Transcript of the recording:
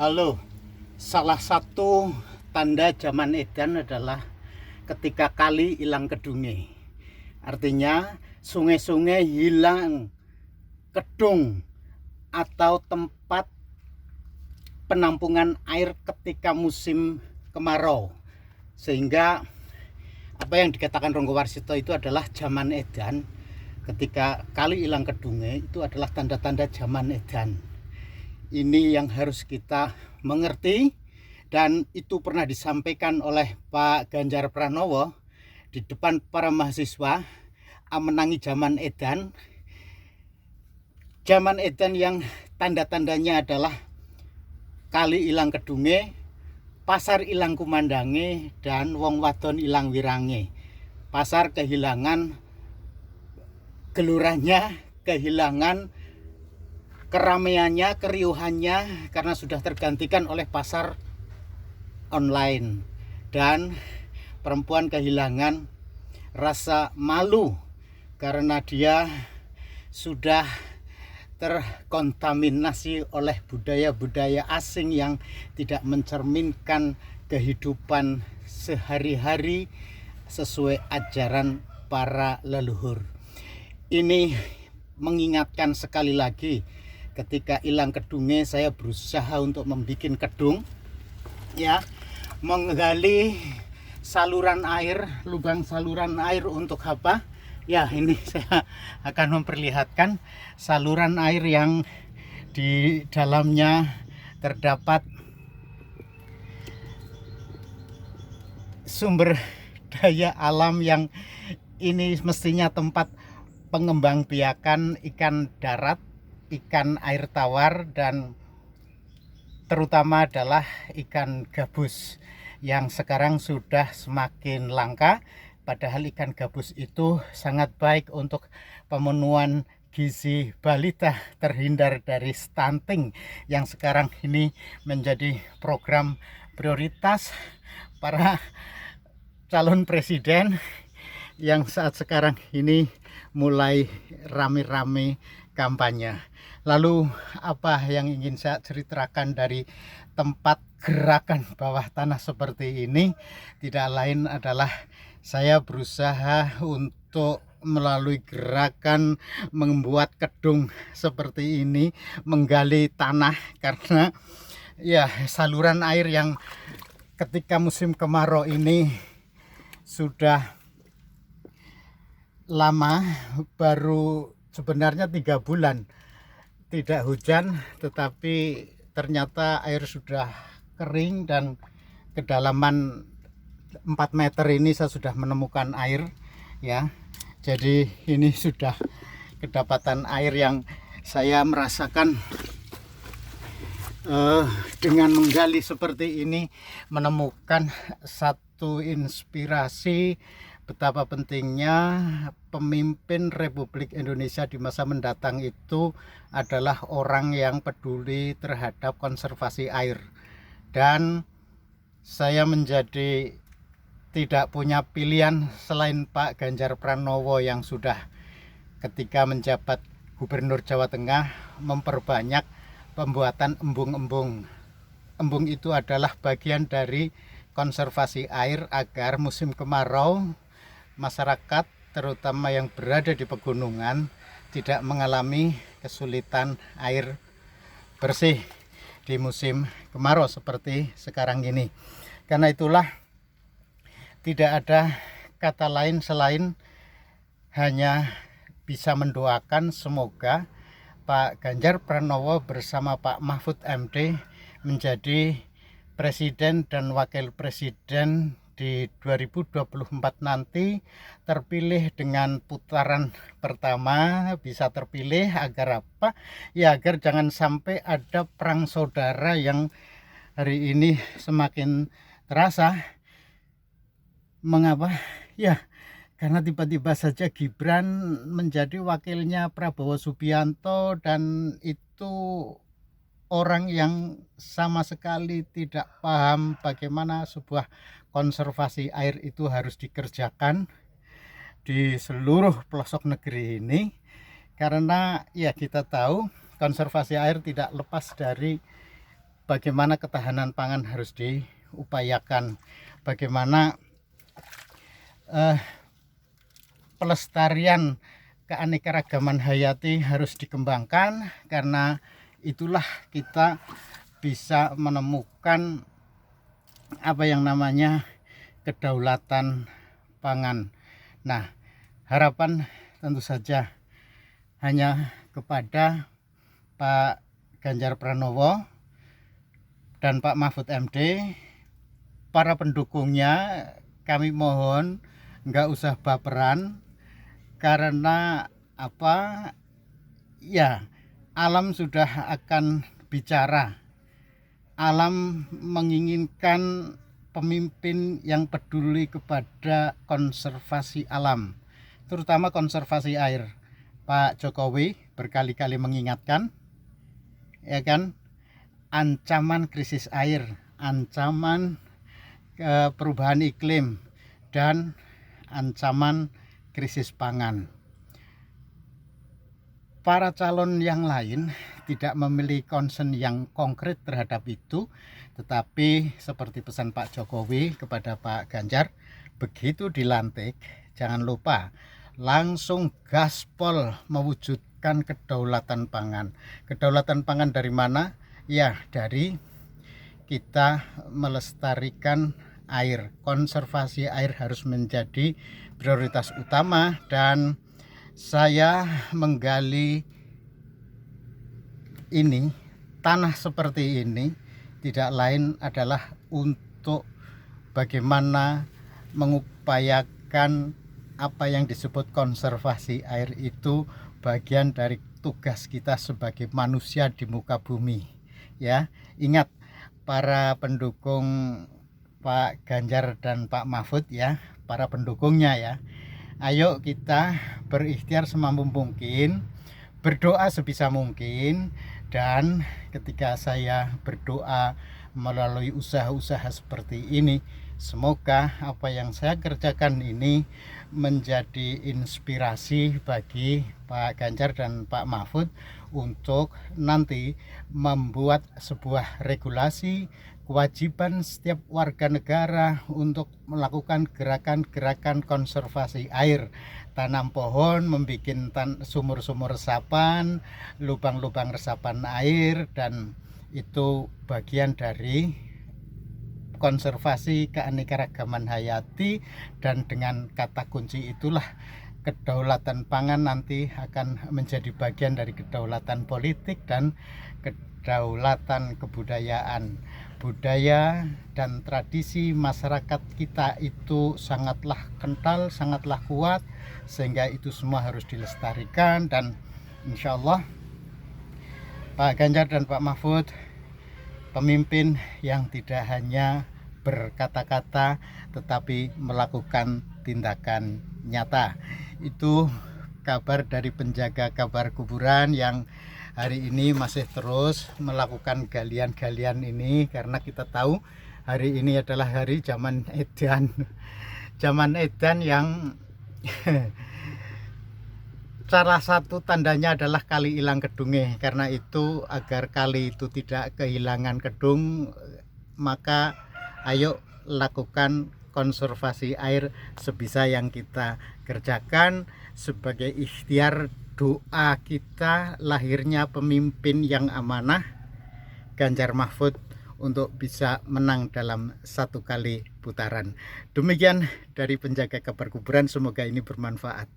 Halo, salah satu tanda zaman edan adalah ketika kali hilang kedunge. Artinya sungai-sungai hilang kedung atau tempat penampungan air ketika musim kemarau. Sehingga apa yang dikatakan Ronggo Warsito itu adalah zaman edan. Ketika kali hilang kedunge itu adalah tanda-tanda zaman edan. Ini yang harus kita mengerti, dan itu pernah disampaikan oleh Pak Ganjar Pranowo di depan para mahasiswa amenangi zaman edan. Zaman edan yang tanda-tandanya adalah kali ilang kedunge, pasar ilang kumandange, dan wong wadon ilang wirange. Pasar kehilangan gelurahnya, kehilangan keramaiannya, keriuhannya, karena sudah tergantikan oleh pasar online. Dan perempuan kehilangan rasa malu karena dia sudah terkontaminasi oleh budaya-budaya asing yang tidak mencerminkan kehidupan sehari-hari sesuai ajaran para leluhur. Ini mengingatkan sekali lagi, ketika hilang kedunge saya berusaha untuk membuat kedung, ya, menggali saluran air, lubang saluran air untuk apa? Ya, ini saya akan memperlihatkan saluran air yang di dalamnya terdapat sumber daya alam yang ini mestinya tempat pengembang biakan ikan darat, ikan air tawar, dan terutama adalah ikan gabus yang sekarang sudah semakin langka. Padahal ikan gabus itu sangat baik untuk pemenuhan gizi balita, terhindar dari stunting yang sekarang ini menjadi program prioritas para calon presiden yang saat sekarang ini mulai rame-rame kampanye. Lalu apa yang ingin saya ceritakan dari tempat gerakan bawah tanah seperti ini? Tidak lain adalah saya berusaha untuk melalui gerakan membuat kedung seperti ini, menggali tanah, karena ya saluran air yang ketika musim kemarau ini sudah lama, baru sebenarnya 3 bulan tidak hujan, tetapi ternyata air sudah kering dan kedalaman 4 meter ini saya sudah menemukan air, ya. Jadi ini sudah kedapatan air yang saya merasakan dengan menggali seperti ini, menemukan satu inspirasi betapa pentingnya pemimpin Republik Indonesia di masa mendatang itu adalah orang yang peduli terhadap konservasi air. Dan saya menjadi tidak punya pilihan selain Pak Ganjar Pranowo yang sudah ketika menjabat Gubernur Jawa Tengah memperbanyak pembuatan embung-embung. Embung itu adalah bagian dari konservasi air agar musim kemarau masyarakat terutama yang berada di pegunungan tidak mengalami kesulitan air bersih di musim kemarau seperti sekarang ini. Karena itulah tidak ada kata lain selain hanya bisa mendoakan semoga Pak Ganjar Pranowo bersama Pak Mahfud MD menjadi presiden dan wakil presiden di 2024 nanti, terpilih dengan putaran pertama, bisa terpilih agar apa? Ya agar jangan sampai ada perang saudara yang hari ini semakin terasa. Mengapa? Ya karena tiba-tiba saja Gibran menjadi wakilnya Prabowo Subianto, dan itu orang yang sama sekali tidak paham bagaimana sebuah konservasi air itu harus dikerjakan di seluruh pelosok negeri ini. karena ya kita tahu konservasi air tidak lepas dari bagaimana ketahanan pangan harus diupayakan, bagaimana pelestarian keanekaragaman hayati harus dikembangkan, karena itulah kita bisa menemukan apa yang namanya kedaulatan pangan. Nah, harapan tentu saja hanya kepada Pak Ganjar Pranowo dan Pak Mahfud MD, para pendukungnya, kami mohon nggak usah baperan, karena apa ya, alam sudah akan bicara. Alam menginginkan pemimpin yang peduli kepada konservasi alam, terutama konservasi air. Pak Jokowi berkali-kali mengingatkan, ya kan, ancaman krisis air, ancaman perubahan iklim, dan ancaman krisis pangan. Para calon yang lain tidak memiliki concern yang konkret terhadap itu, tetapi seperti pesan Pak Jokowi kepada Pak Ganjar, begitu dilantik jangan lupa langsung gaspol mewujudkan kedaulatan pangan. Kedaulatan pangan dari mana? Ya, dari kita melestarikan air. Konservasi air harus menjadi prioritas utama, dan saya menggali ini, tanah seperti ini, tidak lain adalah untuk bagaimana mengupayakan apa yang disebut konservasi air. Itu bagian dari tugas kita sebagai manusia di muka bumi. Ya, ingat para pendukung Pak Ganjar dan Pak Mahfud, ya, para pendukungnya, ya. Ayo kita berikhtiar semampu mungkin, berdoa sebisa mungkin, dan ketika saya berdoa melalui usaha-usaha seperti ini, semoga apa yang saya kerjakan ini menjadi inspirasi bagi Pak Ganjar dan Pak Mahfud untuk nanti membuat sebuah regulasi kewajiban setiap warga negara untuk melakukan gerakan-gerakan konservasi air, tanam pohon, membuat sumur-sumur resapan, lubang-lubang resapan air, dan itu bagian dari konservasi keanekaragaman hayati. Dan dengan kata kunci itulah kedaulatan pangan nanti akan menjadi bagian dari kedaulatan politik dan kedaulatan kebudayaan. Budaya dan tradisi masyarakat kita itu sangatlah kental, sangatlah kuat, sehingga itu semua harus dilestarikan. Dan insya Allah Pak Ganjar dan Pak Mahfud pemimpin yang tidak hanya berkata-kata tetapi melakukan tindakan nyata. Itu kabar dari penjaga kabar kuburan yang hari ini masih terus melakukan galian-galian ini, karena kita tahu hari ini adalah hari zaman edan. Zaman edan yang salah satu tandanya adalah kali ilang kedunge. Karena itu, agar kali itu tidak kehilangan kedung, maka ayo lakukan konservasi air sebisa yang kita kerjakan sebagai ikhtiar doa kita lahirnya pemimpin yang amanah, Ganjar Mahfud, untuk bisa menang dalam 1 kali putaran. Demikian dari penjaga kabar kuburan, semoga ini bermanfaat.